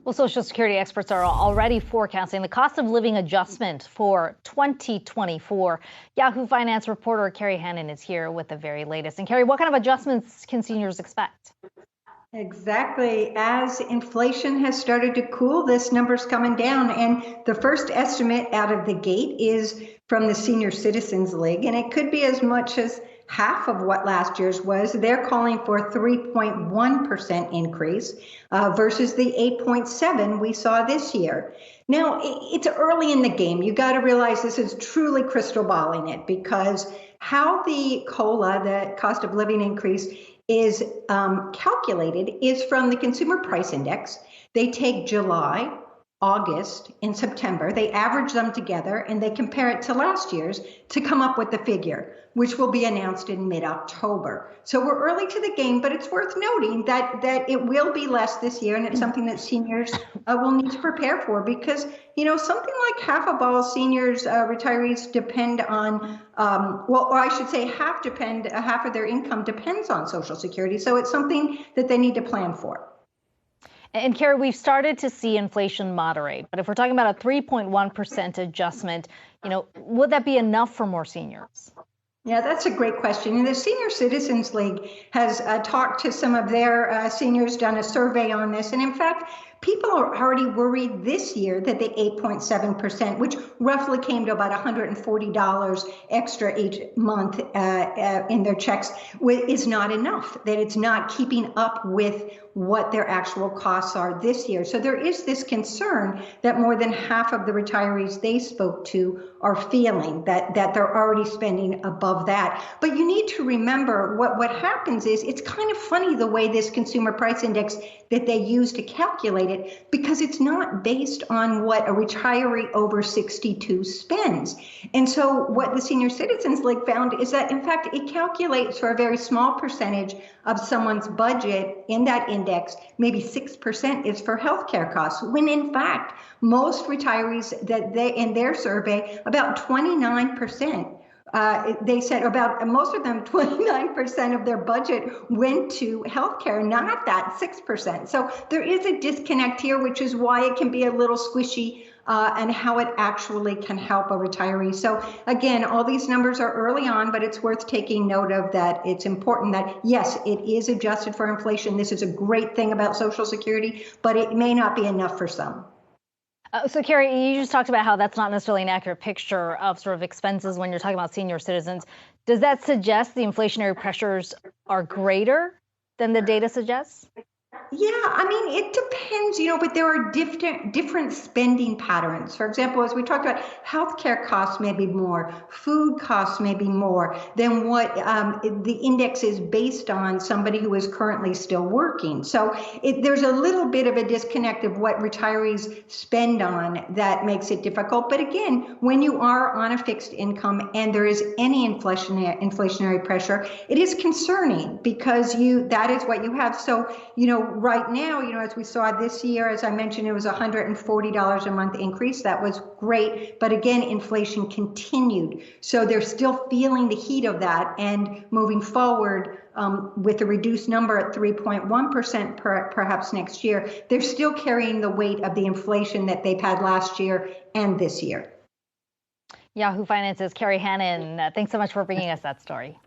Well, Social Security experts are already forecasting the cost of living adjustment for 2024. Yahoo Finance reporter Kerry Hannon is here with the very latest. And Kerry, what kind of adjustments can seniors expect? Exactly. As inflation has started to cool, this number's coming down. And the first estimate out of the gate is from the Senior Citizens League, and it could be as much as half of what last year's was. They're calling for a 3.1% increase versus the 8.7 we saw this year. Now, it's early in the game. You got to realize this is truly crystal balling it, because how the COLA, the cost of living increase, is calculated is from the Consumer Price Index. They take July, August, and September, they average them together, and they compare it to last year's to come up with the figure, which will be announced in mid-October. So we're early to the game, but it's worth noting that it will be less this year, and it's something that seniors will need to prepare for, because something like half of all seniors, retirees depend on, or I should say half of their income depends on Social Security. So it's something that they need to plan for. And Kerry, we've started to see inflation moderate, but if we're talking about a 3.1% adjustment, would that be enough for more seniors? Yeah, that's a great question. And the Senior Citizens League has talked to some of their seniors, done a survey on this. And in fact, people are already worried this year that the 8.7%, which roughly came to about $140 extra each month in their checks, is not enough, that it's not keeping up with what their actual costs are this year. So there is this concern that more than half of the retirees they spoke to are feeling that they're already spending above that. But you need to remember what happens is, it's kind of funny the way this Consumer Price Index that they use to calculate it, because it's not based on what a retiree over 62 spends. And so what the Senior Citizens League found is that, in fact, it calculates for a very small percentage of someone's budget in that index. Maybe 6% is for healthcare costs, when in fact, most retirees that in their survey, about 29%, they said most of them, 29% of their budget went to healthcare, not that 6%. So there is a disconnect here, which is why it can be a little squishy and how it actually can help a retiree. So again, all these numbers are early on, but it's worth taking note of that. It's important that, yes, it is adjusted for inflation. This is a great thing about Social Security, but it may not be enough for some. So, Kerry, you just talked about how that's not necessarily an accurate picture of sort of expenses when you're talking about senior citizens. Does that suggest the inflationary pressures are greater than the data suggests? Yeah, I mean, it depends, but there are different spending patterns. For example, as we talked about, healthcare costs may be more, food costs may be more than what the index is based on somebody who is currently still working. So there's a little bit of a disconnect of what retirees spend on that makes it difficult. But again, when you are on a fixed income and there is any inflationary pressure, it is concerning, because that is what you have. So, right now, as we saw this year, as I mentioned, it was $140 a month increase. That was great. But again, inflation continued. So they're still feeling the heat of that. And moving forward with a reduced number at 3.1% perhaps next year, they're still carrying the weight of the inflation that they've had last year and this year. Yahoo Finance's Kerry Hannon, thanks so much for bringing us that story.